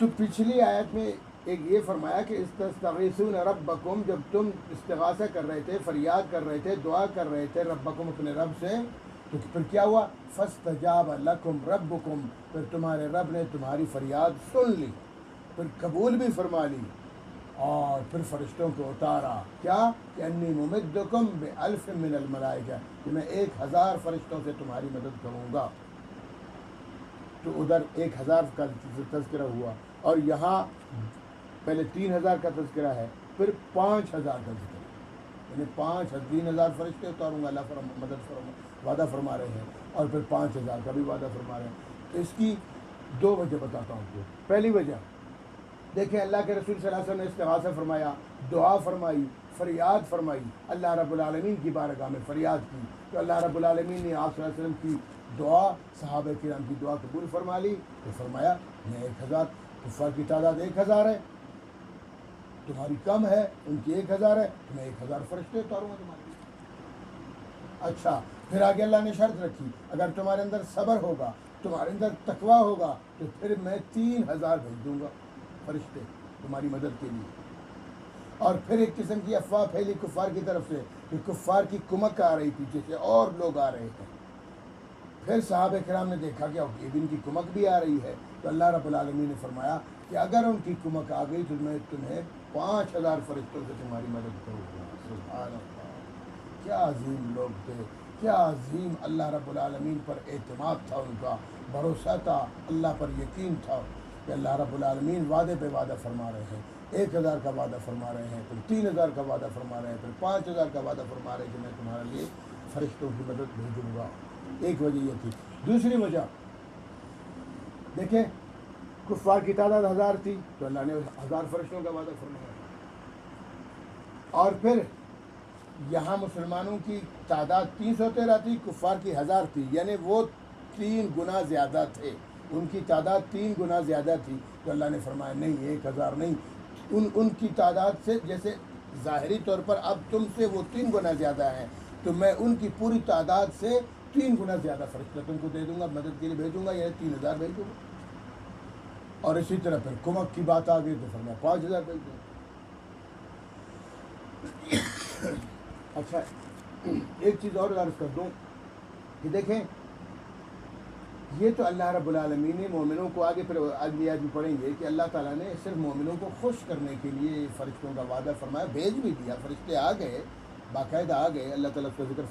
تو پچھلی آیت میں ایک یہ فرمایا کہ استغیثون ربکم، جب تم استغاثہ کر رہے تھے، فریاد کر رہے تھے، دعا کر رہے تھے ربکم اپنے رب سے، تو پھر کیا ہوا؟ فاستجاب لکم ربکم، پھر تمہارے رب نے تمہاری فریاد سن لی، پھر قبول بھی فرما لی، اور پھر فرشتوں کو اتارا کیا کہ انی ممدکم بألف من الملائکہ، کہ میں 1000 فرشتوں سے تمہاری مدد کروں گا۔ تو ادھر 1000 کا تذکرہ ہوا، اور یہاں پہلے 3000 کا تذکرہ ہے، پھر 5000 کا ذکر ہے، یعنی 3000 فرشتے اتاروں گا، اللہ مدد وعدہ فرما رہے ہیں، اور پھر 5000 کا بھی وعدہ فرما رہے ہیں۔ تو اس کی 2 وجہ بتاتا ہوں کو۔ پہلی وجہ دیکھیں، اللہ کے رسول صلی اللہ علیہ وسلم نے استغاثہ فرمایا، دعا فرمائی، فریاد فرمائی، اللہ رب العالمین کی بارگاہ میں فریاد کی، تو اللہ رب العالمین نے آپ صلی اللہ علیہ وسلم کی دعا، صحابہ کرام کی دعا قبول فرما لی، تو فرمایا میں 1000، کفار کی تعداد 1000 ہے، تمہاری کم ہے، ان کی 1000 ہے، تو میں 1000 فرشتے اتاروں گا تمہارے لیے۔ اچھا، پھر آگے اللہ نے شرط رکھی، اگر تمہارے اندر صبر ہوگا، تمہارے اندر تقویٰ ہوگا، تو پھر میں 3000 بھیج دوں گا فرشتے تمہاری مدد کے لیے۔ اور پھر ایک قسم کی افواہ پھیلی کفار کی طرف سے کہ کفار کی کمک آ رہی پیچھے سے، اور لوگ آ رہے ہیں۔ پھر صحابہ کرام نے دیکھا کہ اب ان کی کمک بھی آ رہی ہے، تو اللہ رب العالمین نے فرمایا کہ اگر ان کی کمک آ گئی تو میں تمہیں 5000 فرشتوں سے تمہاری مدد کروں گا۔ سبحان اللہ، کیا عظیم لوگ تھے، کیا عظیم اللہ رب العالمین پر اعتماد تھا، ان کا بھروسہ تھا، اللہ پر یقین تھا کہ اللہ رب العالمین وعدے پہ وعدہ فرما رہے ہیں، 1000 کا وعدہ فرما رہے ہیں، پھر 3000 کا وعدہ فرما رہے ہیں، پھر 5000 کا وعدہ فرما رہے ہیں کہ میں تمہارے لیے فرشتوں کی مدد بھیجوں گا۔ ایک وجہ یہ تھی۔ دوسری وجہ دیکھیں، کفار کی تعداد 1000 تھی، تو اللہ نے 1000 فرشتوں کا وعدہ فرمایا، اور پھر یہاں مسلمانوں کی تعداد 313 تھی، کفار کی 1000 تھی، یعنی وہ 3 گنا زیادہ تھے، ان کی تعداد 3 گنا زیادہ تھی، تو اللہ نے فرمایا نہیں، 1000 نہیں، ان کی تعداد سے، جیسے ظاہری طور پر اب تم سے وہ 3 گنا زیادہ ہیں، تو میں ان کی پوری تعداد سے 3 گنا زیادہ فرشتہ تم کو دے دوں گا، مدد کے لیے بھیجوں گا، یعنی 3000 بھیج دوں گا۔ اور اسی طرح پھر کمک کی بات آ گئی تو فرمایا 5000 بھیج دوں گا۔ اچھا، ایک چیز اور عرض کر دوں کہ دیکھیں، یہ تو اللہ رب العالمین نے مومنوں کو، آگے پھر اگلی آیت میں پڑھیں گے کہ اللہ تعالیٰ نے صرف مومنوں کو خوش کرنے کے لیے فرشتوں کا وعدہ فرمایا، بھیج بھی دیا، فرشتے آ گئے، باقاعدہ آ گئے، اللہ تعالیٰ کا ذکر